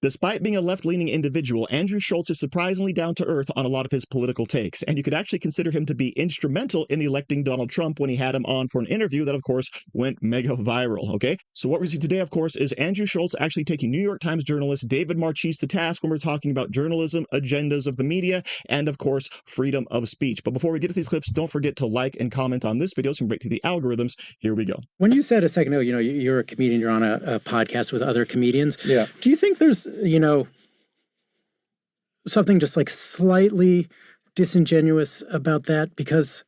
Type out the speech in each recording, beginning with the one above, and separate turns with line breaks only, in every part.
Despite being a left-leaning individual, Andrew Schulz is surprisingly down-to-earth on a lot of his political takes, and you could actually consider him to be instrumental in electing Donald Trump when he had him on for an interview that, of course, went mega viral, okay? So what we see today, of course, is Andrew Schulz actually taking New York Times journalist David Marchese to task when we're talking about journalism, agendas of the media, and, of course, freedom of speech. But before we get to these clips, don't forget to like and comment on this video so we can break through the algorithms. Here we go.
When you said a second ago, you're a comedian, you're on a podcast with other comedians.
Yeah.
Do you think there's, something just like slightly disingenuous about that? Because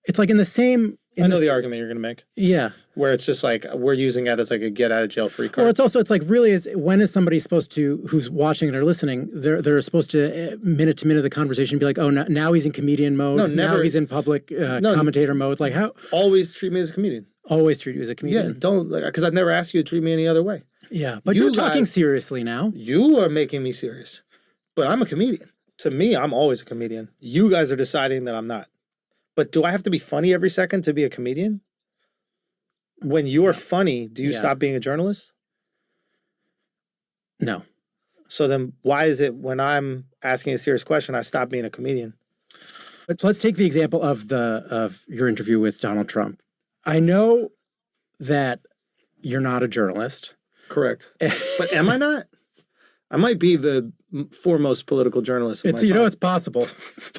it's like in the same...
I know the argument you're going to make.
Yeah.
Where it's just like, we're using it as like a get out of jail free card.
Well, it's like really when is somebody supposed to, who's watching it or listening, they're supposed to minute to minute the conversation be like, oh, now he's in comedian mode. No, never. Now he's in public commentator mode. Like how?
Always treat me as a comedian.
Always treat you as a comedian.
Yeah, don't, because I've never asked you to treat me any other way.
Yeah, but you're talking seriously now.
You are making me serious. But I'm a comedian. To me, I'm always a comedian. You guys are deciding that I'm not. But do I have to be funny every second to be a comedian? When you're funny, do you stop being a journalist?
No.
So then why is it when I'm asking a serious question, I stop being a comedian?
But let's take the example of your interview with Donald Trump. I know that you're not a journalist.
Correct. But am I not? I might be the foremost political journalist.
It's possible. It's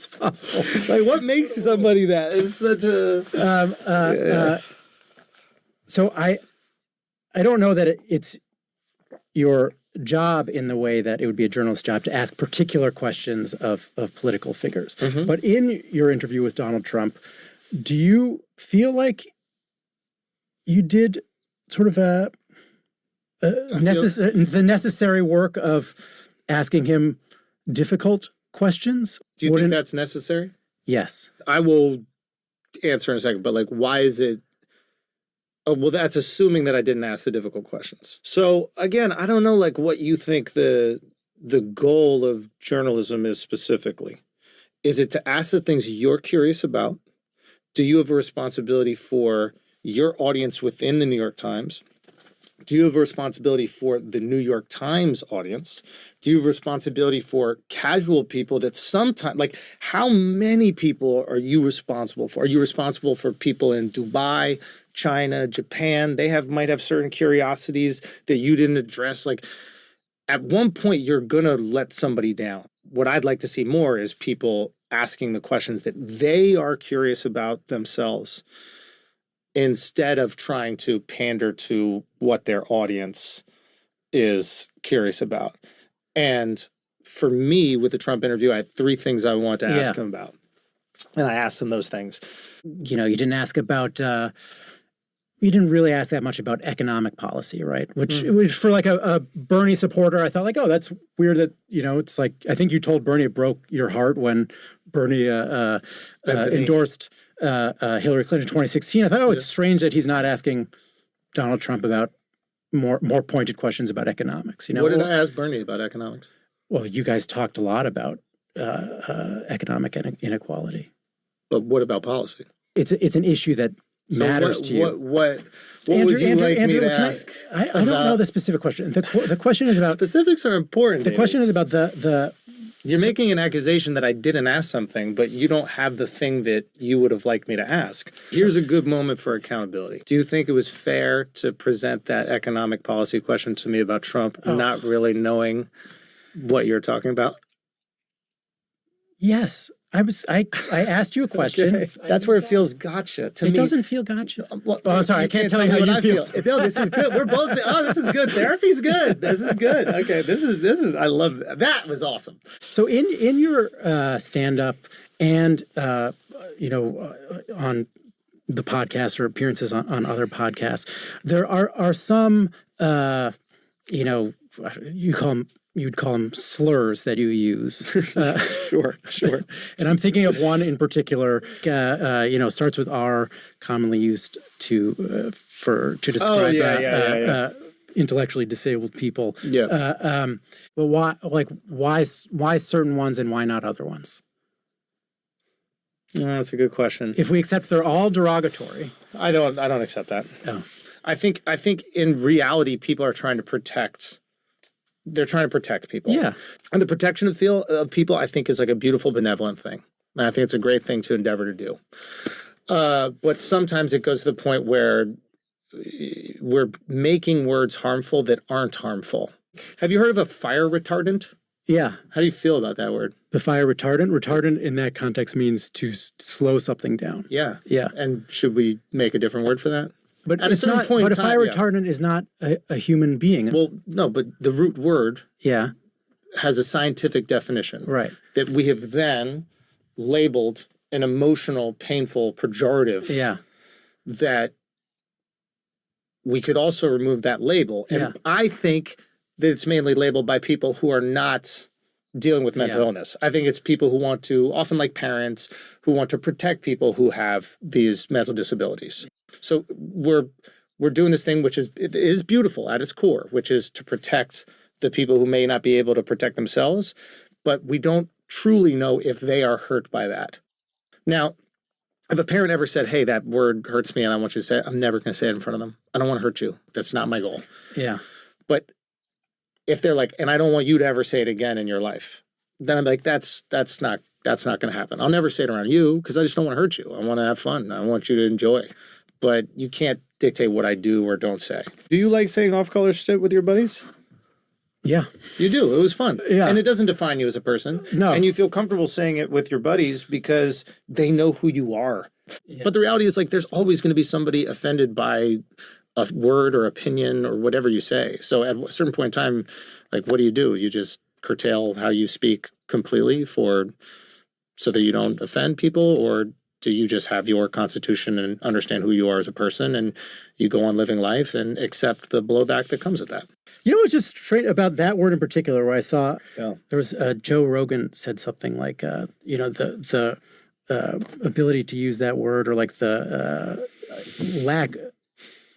possible.
Like, what makes somebody that? It's such a.
So I don't know that it's your job in the way that it would be a journalist's job to ask particular questions of political figures. Mm-hmm. But in your interview with Donald Trump, do you feel like you did sort of the necessary work of asking him difficult questions?
Do you think that's necessary?
Yes.
I will answer in a second, but like, why is it? Oh, well, that's assuming that I didn't ask the difficult questions. So again, I don't know like what you think the goal of journalism is specifically. Is it to ask the things you're curious about? Do you have a responsibility for your audience within the New York Times? Do you have a responsibility for the New York Times audience? Do you have a responsibility for casual people that sometimes, like, how many people are you responsible for? Are you responsible for people in Dubai, China, Japan? They might have certain curiosities that you didn't address. Like, at one point, you're going to let somebody down. What I'd like to see more is people asking the questions that they are curious about themselves, instead of trying to pander to what their audience is curious about. And for me, with the Trump interview, I had three things I want to ask him about. And I asked him those things.
You didn't ask about... you didn't really ask that much about economic policy, right? Which for like a Bernie supporter, I thought like, oh, that's weird that, it's like, I think you told Bernie it broke your heart when Bernie endorsed Hillary Clinton in 2016. I thought, it's strange that he's not asking Donald Trump about more pointed questions about economics.
What did I ask Bernie about economics?
Well, you guys talked a lot about economic inequality.
But what about policy?
It's an issue that matters to you.
What would you like me to ask?
I don't know the specific question. The question is about...
Specifics are important.
The question is about the...
You're making an accusation that I didn't ask something, but you don't have the thing that you would have liked me to ask. Here's a good moment for accountability. Do you think it was fair to present that economic policy question to me about Trump, not really knowing what you're talking about?
Yes. I asked you a question.
Okay. That's where it feels gotcha to me.
It doesn't feel gotcha.
Well,
I'm sorry. I can't tell you how you feel.
No, this is good. We're both. This is good. Therapy's good. This is good. Okay. This is. I love that. That was awesome.
So in your stand-up and on the podcast or appearances on other podcasts, there are some you'd call them slurs that you use.
Sure.
And I'm thinking of one in particular, starts with R, commonly used to describe intellectually disabled people.
Yeah.
But why certain ones and why not other ones?
That's a good question.
If we accept they're all derogatory.
I don't accept that.
Oh.
I think in reality, people are trying to protect. They're trying to protect people.
Yeah.
And the protection of people, I think, is like a beautiful, benevolent thing. And I think it's a great thing to endeavor to do. But sometimes it goes to the point where we're making words harmful that aren't harmful. Have you heard of a fire retardant?
Yeah.
How do you feel about that word?
The fire retardant? Retardant in that context means to slow something down.
Yeah.
Yeah.
And should we make a different word for that?
But
At a
it's
certain
not.
point
But
in
a fire
time, yeah.
retardant is not a human being.
Well, no, but the root word
Yeah.
has a scientific definition.
Right.
That we have then labeled an emotional, painful, pejorative.
Yeah.
That we could also remove that label. And
Yeah.
I think that it's mainly labeled by people who are not dealing with mental illness. I think it's people who want to, often like parents, who want to protect people who have these mental disabilities. So we're doing this thing which is beautiful at its core, which is to protect the people who may not be able to protect themselves, but we don't truly know if they are hurt by that. Now, if a parent ever said, hey, that word hurts me and I want you to say it, I'm never going to say it in front of them. I don't want to hurt you. That's not my goal.
Yeah.
But if they're like, and I don't want you to ever say it again in your life, then I'm like, that's not going to happen. I'll never say it around you because I just don't want to hurt you. I want to have fun. I want you to enjoy. But you can't dictate what I do or don't say. Do you like saying off-color shit with your buddies?
Yeah.
You do. It was fun.
Yeah.
And it doesn't define you as a person.
No.
And you feel comfortable saying it with your buddies because they know who you are.
Yeah.
But the reality is, like, there's always going to be somebody offended by a word or opinion or whatever you say. So at a certain point in time, like, what do? You just curtail how you speak completely so that you don't offend people? Or do you just have your constitution and understand who you are as a person and you go on living life and accept the blowback that comes with that?
You know, it's just straight about that word in particular, where I saw
Yeah.
there was Joe Rogan said something like, you know, the ability to use that word, or like the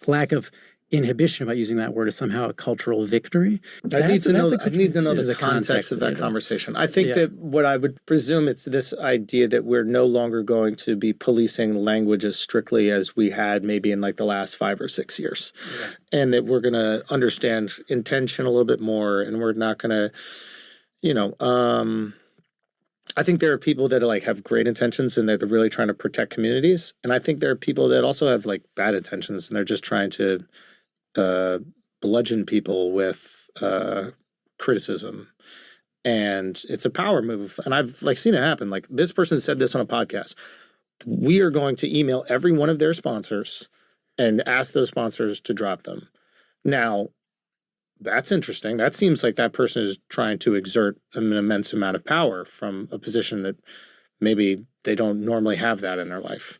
lack of inhibition about using that word is somehow a cultural victory.
I need to know the
the
context of that
it.
conversation. I think
Yeah.
that what I would presume, it's this idea that we're no longer going to be policing language as strictly as we had maybe in like the last 5 or 6 years. Yeah. And that we're going to understand intention a little bit more, and we're not going to, you know, I think there are people that like have great intentions and they're really trying to protect communities. And I think there are people that also have like bad intentions and they're just trying to bludgeon people with criticism. And it's a power move. And I've like seen it happen. Like, this person said this on a podcast. We are going to email every one of their sponsors and ask those sponsors to drop them. Now, that's interesting. That seems like that person is trying to exert an immense amount of power from a position that maybe they don't normally have that in their life.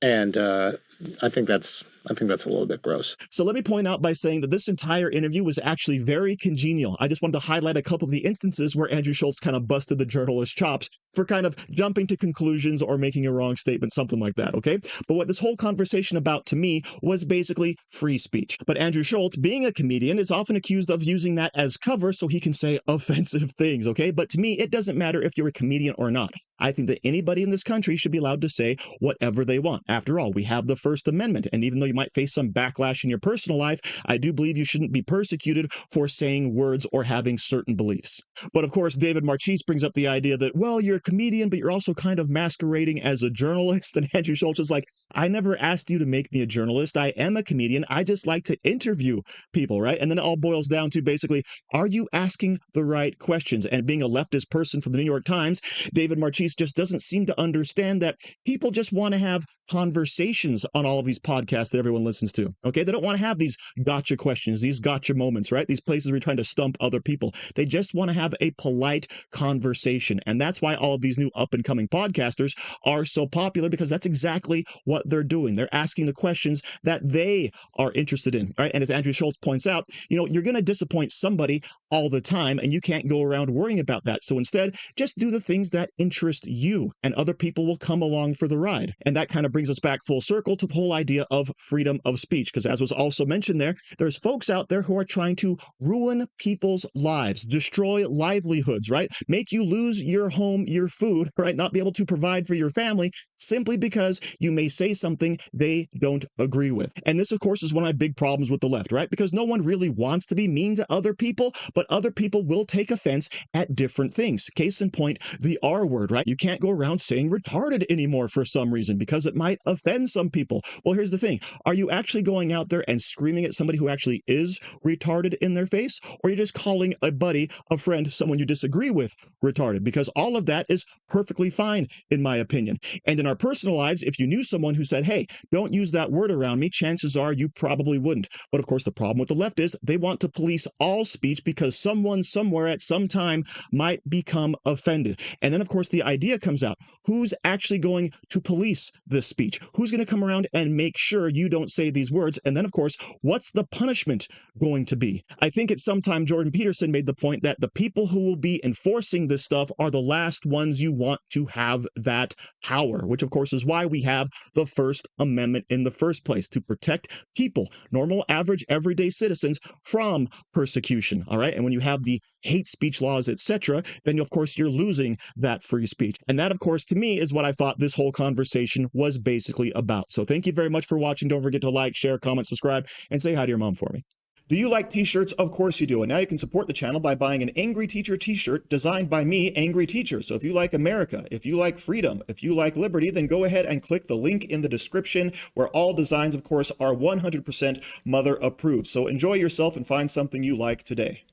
And I think that's a little bit gross.
So let me point out by saying that this entire interview was actually very congenial. I just wanted to highlight a couple of the instances where Andrew Schulz kind of busted the journalist's chops for kind of jumping to conclusions or making a wrong statement, something like that, okay? But what this whole conversation about to me was basically free speech. But Andrew Schulz, being a comedian, is often accused of using that as cover so he can say offensive things, okay? But to me, it doesn't matter if you're a comedian or not. I think that anybody in this country should be allowed to say whatever they want. After all, we have the First Amendment, and even though you might face some backlash in your personal life, I do believe you shouldn't be persecuted for saying words or having certain beliefs. But of course, David Marchese brings up the idea that, well, you're a comedian, but you're also kind of masquerading as a journalist. And Andrew Schulz is like, I never asked you to make me a journalist. I am a comedian. I just like to interview people, right? And then it all boils down to basically, are you asking the right questions? And being a leftist person from the New York Times, David Marchese just doesn't seem to understand that people just want to have conversations on all of these podcasts that everyone listens to, okay? They don't want to have these gotcha questions, these gotcha moments, right? These places where you're trying to stump other people. They just want to have a polite conversation. And that's why all of these new up-and-coming podcasters are so popular, because that's exactly what they're doing. They're asking the questions that they are interested in, right? And as Andrew Schulz points out, you know, you're going to disappoint somebody all the time, and you can't go around worrying about that. So instead, just do the things that interest you, and other people will come along for the ride. And that kind of brings us back full circle to the whole idea of freedom of speech, because as was also mentioned there's folks out there who are trying to ruin people's lives, destroy livelihoods, right? Make you lose your home, your food, right? Not be able to provide for your family simply because you may say something they don't agree with. And this, of course, is one of my big problems with the left, right? Because no one really wants to be mean to other people, but other people will take offense at different things. Case in point, the R word, right? You can't go around saying retarded anymore for some reason because it might offend some people. Well, here's the thing. Are you actually going out there and screaming at somebody who actually is retarded in their face? Or are you just calling a buddy, a friend, someone you disagree with retarded? Because all of that is perfectly fine, in my opinion. And in our personal lives, if you knew someone who said, hey, don't use that word around me, chances are you probably wouldn't. But of course, the problem with the left is they want to police all speech because someone somewhere at some time might become offended. And then, of course, the idea comes out. Who's actually going to police this speech? Who's going to come around and make sure you don't say these words? And then, of course, what's the punishment going to be? I think at some time Jordan Peterson made the point that the people who will be enforcing this stuff are the last ones you want to have that power, which of course is why we have the First Amendment in the first place, to protect people, normal, average, everyday citizens from persecution. All right. And when you have the hate speech laws, etc., then of course you're losing that free speech. And that, of course, to me is what I thought this whole conversation was basically about. So thank you very much for watching. Don't forget to like, share, comment, subscribe, and say hi to your mom for me. Do you like t-shirts? Of course you do. And now you can support the channel by buying an Angry Teacher t-shirt designed by me, Angry Teacher. So if you like America, if you like freedom, if you like liberty, then go ahead and click the link in the description, where all designs, of course, are 100% mother approved. So enjoy yourself and find something you like today.